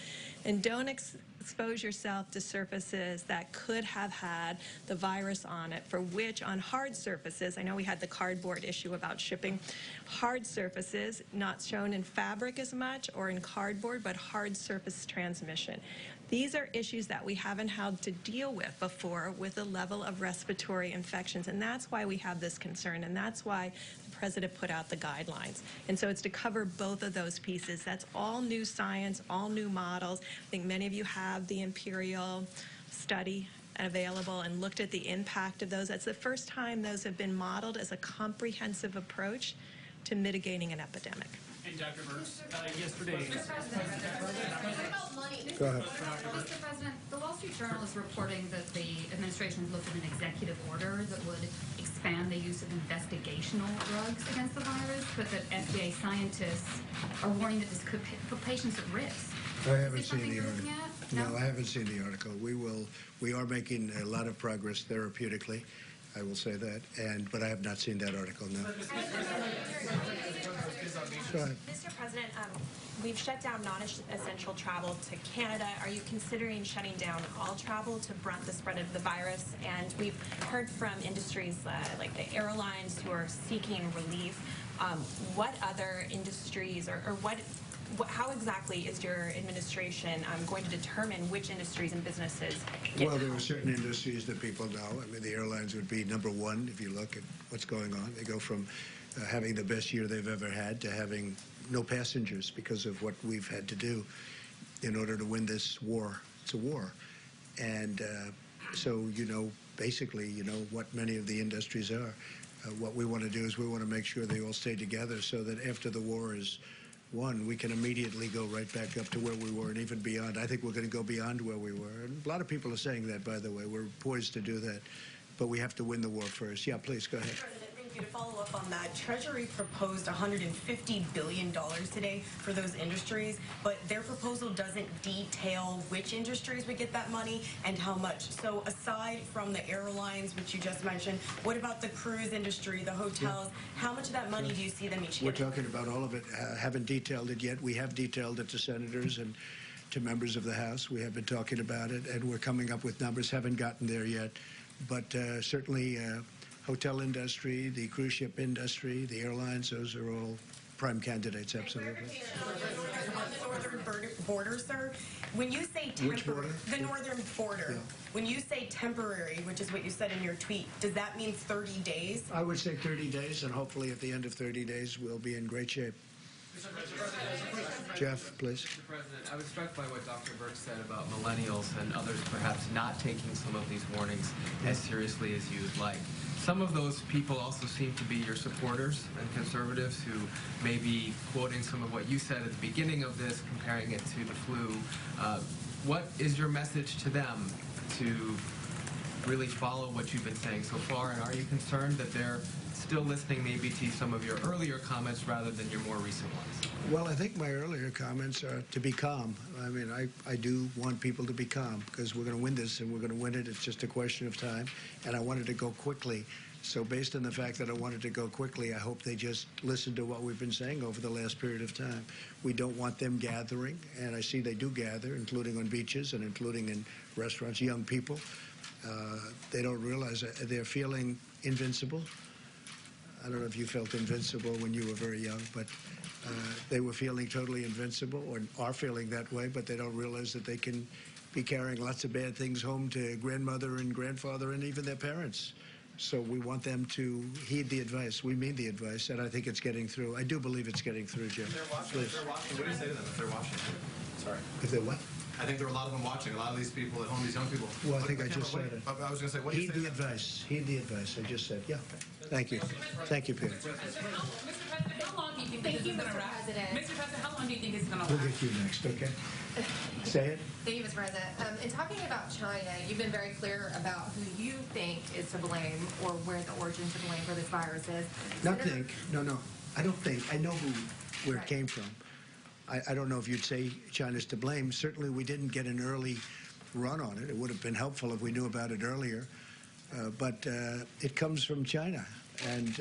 and don't expose yourself to surfaces that could have had the virus on it, for which on hard surfaces, I know we had the cardboard issue about shipping, hard surfaces, not shown in fabric as much or in cardboard, but hard surface transmission. These are issues that we haven't had to deal with before with the level of respiratory infections, and that's why we have this concern, and that's why the president put out the guidelines. And so it's to cover both of those pieces. That's all new science, all new models. I think many of you have the Imperial study available and looked at the impact of those. That's the first time those have been modeled as a comprehensive approach to mitigating an epidemic. And Dr. Burks, yesterday... Mr. President, what about money? Go ahead. Mr. President, the Wall Street Journal is reporting that the administration has looked at an executive order that would expand the use of investigational drugs against the virus, but that FDA scientists are warning that this could put patients at risk. I haven't seen the article. No, I haven't seen the article. We are making a lot of progress therapeutically. I will say that, but I have not seen that article, no. Go ahead. Mr. President, we've shut down non-essential travel to Canada. Are you considering shutting down all travel to blunt the spread of the virus? And we've heard from industries like the airlines who are seeking relief. What other industries how exactly is your administration going to determine which industries and businesses get Well, there are certain industries that people know. I mean, the airlines would be number one if you look at what's going on. They go from having the best year they've ever had to having no passengers because of what we've had to do in order to win this war. It's a war. And so, basically, what many of the industries are. What we want to do is we want to make sure they all stay together so that after the war is one, we can immediately go right back up to where we were and even beyond. I think we're going to go beyond where we were. And a lot of people are saying that, by the way. We're poised to do that. But we have to win the war first. Yeah, please, go ahead. To follow up on that, Treasury proposed $150 billion today for those industries, but their proposal doesn't detail which industries would get that money and how much. So aside from the airlines, which you just mentioned, what about the cruise industry, the hotels? Yeah. How much of that money do you see them each We're getting? talking about all of it. Haven't detailed it yet. We have detailed it to senators and to members of the House. We have been talking about it, and we're coming up with numbers. Haven't gotten there yet, but certainly hotel industry, the cruise ship industry, the airlines, those are all prime candidates, absolutely. On the northern border, sir, when you say Which border? The northern border. Yeah. When you say temporary, which is what you said in your tweet, does that mean 30 days? I would say 30 days, and hopefully at the end of 30 days, we'll be in great shape. Jeff, please. Mr. President, I was struck by what Dr. Birx said about millennials and others perhaps not taking some of these warnings as seriously as you'd like. Some of those people also seem to be your supporters and conservatives who may be quoting some of what you said at the beginning of this, comparing it to the flu. What is your message to them to really follow what you've been saying so far? And are you concerned that they're still listening maybe to some of your earlier comments rather than your more recent ones? Well, I think my earlier comments are to be calm. I mean, I do want people to be calm because we're going to win this and we're going to win it. It's just a question of time. And I wanted to go quickly. So based on the fact that I wanted to go quickly, I hope they just listen to what we've been saying over the last period of time. We don't want them gathering, and I see they do gather, including on beaches and including in restaurants, young people. They don't realize that they're feeling invincible. I don't know if you felt invincible when you were very young, but they were feeling totally invincible or are feeling that way, but they don't realize that they can be carrying lots of bad things home to grandmother and grandfather and even their parents. So we want them to heed the advice. We mean the advice, and I think it's getting through. I do believe it's getting through, Jim. If they're watching, what do you say to them if they're watching? Sorry. If they're what? I think there are a lot of them watching, a lot of these people at home, these young people. Well, I think I just said it. I was going to say, what do you say? Heed the advice. Heed the advice. I just said, yeah. Thank you. Thank you, Peter. Mr. President, how long do you think this is going to wrap? Mr. President, how long do you think this is going to We'll last? get you next, okay? Say it. Thank you, Mr. President. In talking about China, you've been very clear about who you think is to blame or where the origins of blame for this virus is. Not think. No. I don't think. I know where it came from. I don't know if you'd say China's to blame. Certainly, we didn't get an early run on it. It would have been helpful if we knew about it earlier. But it comes from China, and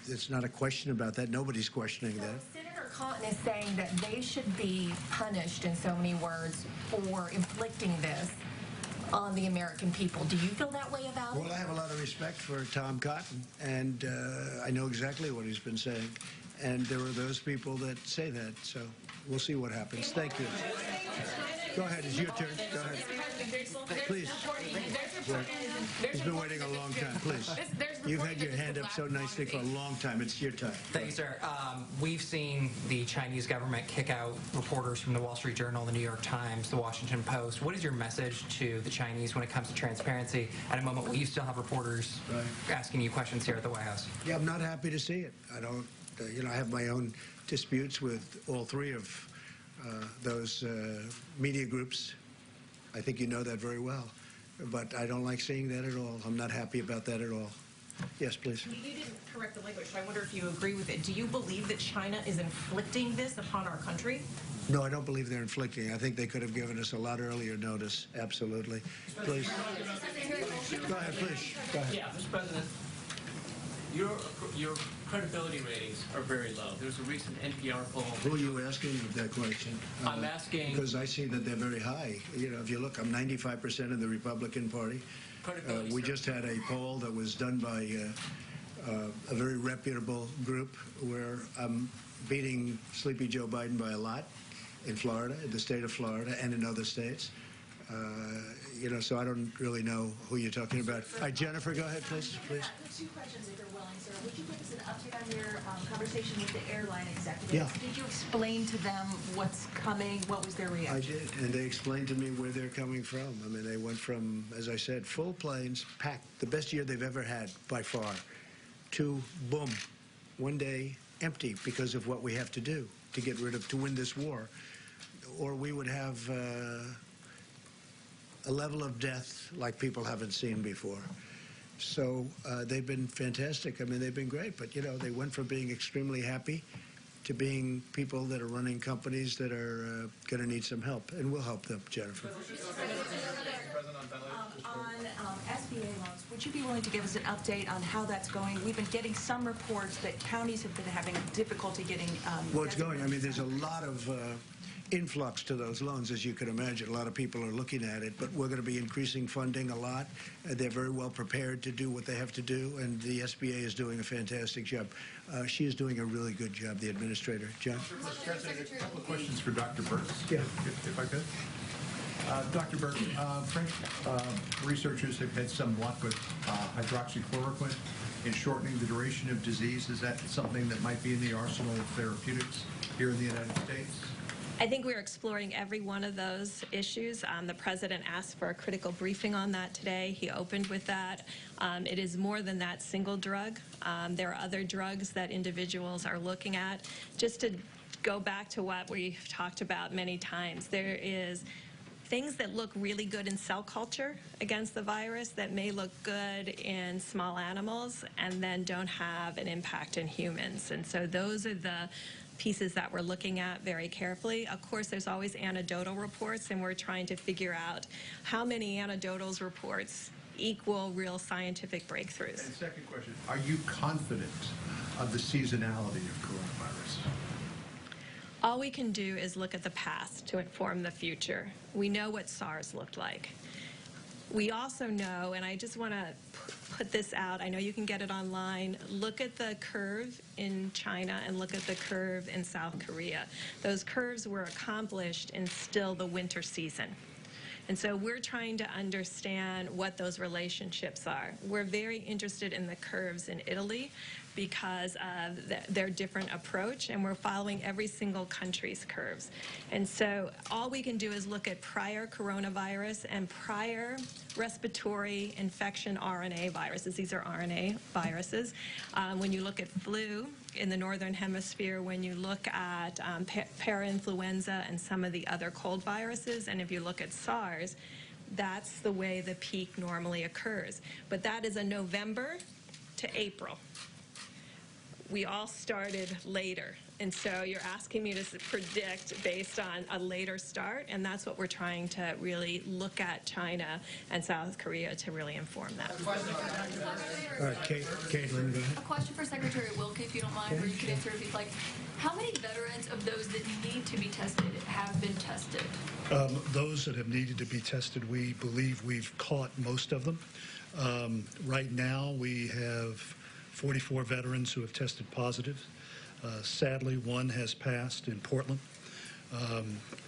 it's not a question about that. Nobody's questioning that. Senator Cotton is saying that they should be punished, in so many words, for inflicting this on the American people. Do you feel that way about it? Well, I have a lot of respect for Tom Cotton, and I know exactly what he's been saying. And there are those people that say that, so we'll see what happens. Thank you. Go ahead. It's your turn. Go ahead. Please. He's been waiting a long time. Please. You've had your hand up so nicely for a long time. It's your time. Thank you, sir. We've seen the Chinese government kick out reporters from the Wall Street Journal, the New York Times, the Washington Post. What is your message to the Chinese when it comes to transparency at a moment when you still have reporters asking you questions here at the White House? Yeah, I'm not happy to see it. I don't, I have my own disputes with all three of those media groups. I think you know that very well. But I don't like seeing that at all. I'm not happy about that at all. Yes, please. You didn't correct the language, so I wonder if you agree with it. Do you believe that China is inflicting this upon our country? No, I don't believe they're inflicting. I think they could have given us a lot earlier notice. Absolutely. Please. Go ahead, please. Go ahead. Yeah, Mr. President, your credibility ratings are very low. There was a recent NPR poll. Who are you asking that question? I'm asking... Because I see that they're very high. You know, if you look, I'm 95% in the Republican Party. We just had a poll that was done by a very reputable group where I'm beating Sleepy Joe Biden by a lot in Florida, in the state of Florida, and in other states. So I don't really know who you're talking about. Jennifer, go ahead, please. Yeah, two questions, if you're willing, sir. Would you give us an update on your conversation with the airline executives? Yeah. Did you explain to them what's coming? What was their reaction? I did, and they explained to me where they're coming from. I mean, they went from, as I said, full planes, packed, the best year they've ever had by far, to, boom, one day empty because of what we have to do. to get rid of, to win this war, or we would have a level of death like people haven't seen before. So they've been fantastic. I mean, they've been great. But, you know, they went from being extremely happy to being people that are running companies that are going to need some help. And we'll help them, Jennifer. On SBA loans, would you be willing to give us an update on how that's going? We've been getting some reports that counties have been having difficulty getting... Well, it's going. I mean, there's a lot of influx to those loans, as you can imagine. A lot of people are looking at it, but we're going to be increasing funding a lot. They're very well prepared to do what they have to do, and the SBA is doing a fantastic job. She is doing a really good job, the administrator. John? Mr. President, a couple of questions for Dr. Burks, yeah. if I could. Dr. Burke, French researchers have had some luck with hydroxychloroquine in shortening the duration of disease. Is that something that might be in the arsenal of therapeutics here in the United States? I think we're exploring every one of those issues. The president asked for a critical briefing on that today. He opened with that. It is more than that single drug. There are other drugs that individuals are looking at. Just to go back to what we've talked about many times, there is things that look really good in cell culture against the virus that may look good in small animals and then don't have an impact in humans. And so those are the pieces that we're looking at very carefully. Of course, there's always anecdotal reports, and we're trying to figure out how many anecdotal reports equal real scientific breakthroughs. And second question, are you confident of the seasonality of coronavirus? All we can do is look at the past to inform the future. We know what SARS looked like. We also know, and I just want to put this out, I know you can get it online, look at the curve in China and look at the curve in South Korea. Those curves were accomplished in still the winter season. And so we're trying to understand what those relationships are. We're very interested in the curves in Italy because of their different approach, and we're following every single country's curves. And so all we can do is look at prior coronavirus and prior respiratory infection RNA viruses. These are RNA viruses. When you look at flu in the northern hemisphere, when you look at parainfluenza and some of the other cold viruses, and if you look at SARS, that's the way the peak normally occurs. But that is a November to April. We all started later, and so you're asking me to predict based on a later start, and that's what we're trying to really look at China and South Korea to really inform that. All right, Caitlin, go ahead. A question for Secretary Wilkie, if you don't mind, or you could answer if you'd like. How many veterans of those that need to be tested have been tested? Those that have needed to be tested, we believe we've caught most of them. Right now, we have 44 veterans who have tested positive. Sadly, one has passed in Portland.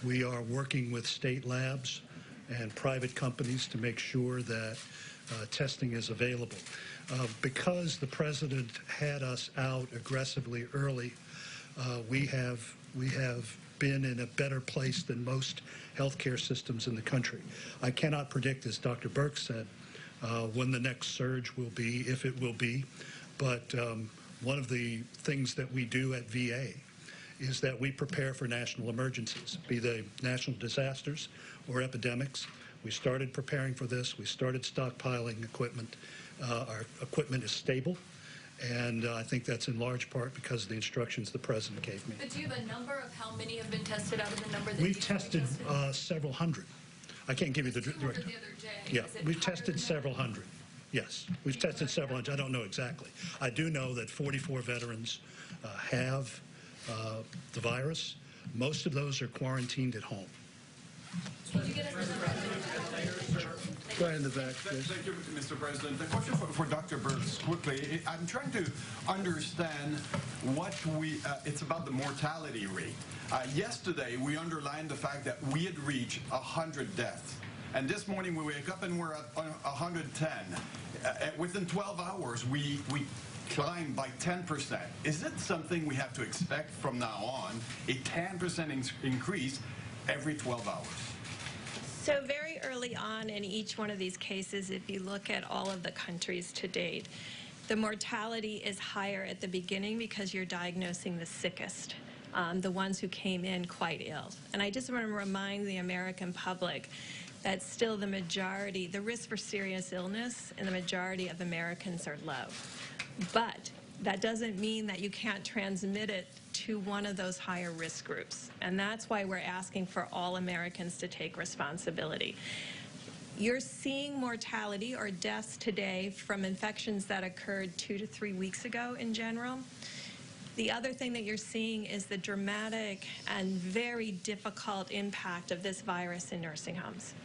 We are working with state labs and private companies to make sure that testing is available. Because the president had us out aggressively early, we have been in a better place than most healthcare systems in the country. I cannot predict, as Dr. Burke said, when the next surge will be, if it will be. But one of the things that we do at VA is that we prepare for national emergencies, be they national disasters or epidemics. We started preparing for this. We started stockpiling equipment. Our equipment is stable, and I think that's in large part because of the instructions the president gave me. But do you have a number of how many have been tested out of the number that We've tested several hundred. I can't give you the direct. The other day. Yeah, we've tested several hundred. Yes, we've tested several hundred. I don't know exactly. I do know that 44 veterans have the virus. Most of those are quarantined at home. Can you get us Go ahead in the back, please. Thank you, Mr. President. The question for Dr. Burks, quickly. I'm trying to understand what it's about the mortality rate. Yesterday, we underlined the fact that we had reached 100 deaths. And this morning, we wake up and we're at 110. Within 12 hours, we climbed by 10%. Is it something we have to expect from now on, a 10% increase every 12 hours? So very early on in each one of these cases, if you look at all of the countries to date, the mortality is higher at the beginning because you're diagnosing the sickest. the ones who came in quite ill. And I just want to remind the American public that still the majority, the risk for serious illness in the majority of Americans are low. But that doesn't mean that you can't transmit it to one of those higher risk groups. And that's why we're asking for all Americans to take responsibility. You're seeing mortality or deaths today from infections that occurred 2 to 3 weeks ago in general. The other thing that you're seeing is the dramatic and very difficult impact of this virus in nursing homes.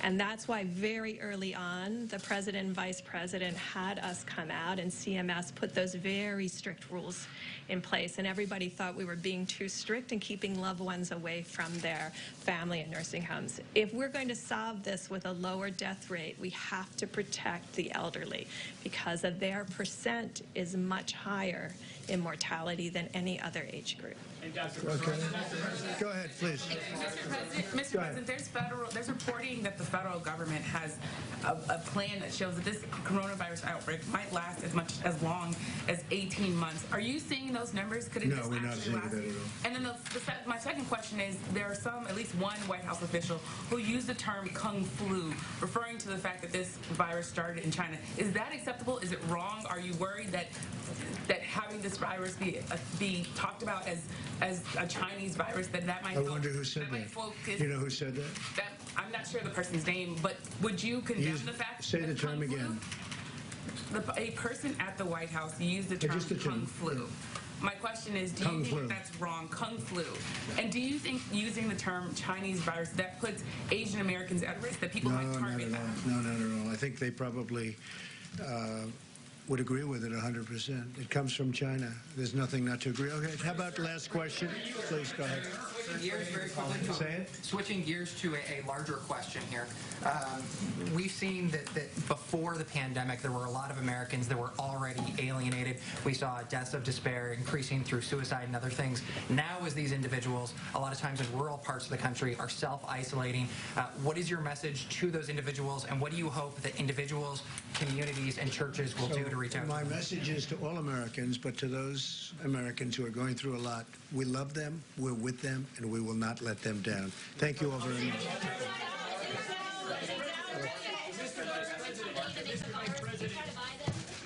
And that's why very early on, the president and vice president had us come out, and CMS put those very strict rules in place. And everybody thought we were being too strict and keeping loved ones away from their family in nursing homes. If we're going to solve this with a lower death rate, we have to protect the elderly because of their percent is much higher in mortality than any other age group. Okay. Go ahead, please. Mr. President, there's reporting that the federal government has a plan that shows that this coronavirus outbreak might last as long as 18 months. Are you seeing those numbers? Could it No, we're not seeing that at all. And then my second question is, there are at least one White House official who used the term Kung flu, referring to the fact that this virus started in China. Is that acceptable? Is it wrong? Are you worried that having this virus be talked about as a Chinese virus, that might I wonder who said that. You know who said that? I'm not sure the person's name, but would you condemn the fact Say the term again. A person at the White House used the term Kung flu. My question is, do you think that's wrong, Kung flu? And do you think using the term Chinese virus, that puts Asian Americans at risk, that people might target that? No, not at all. I think they probably would agree with it 100%. It comes from China. There's nothing not to agree. Okay, how about the last question? Please, go ahead. Switching gears to a larger question here. We've seen that before the pandemic, there were a lot of Americans that were already alienated. We saw deaths of despair increasing through suicide and other things. Now, as these individuals, a lot of times in rural parts of the country, are self-isolating, what is your message to those individuals, and what do you hope that individuals, communities, and churches will do to reach out? My message is to all Americans, but to those Americans who are going through a lot, we love them, we're with them, and we will not let them down. Thank you all very much.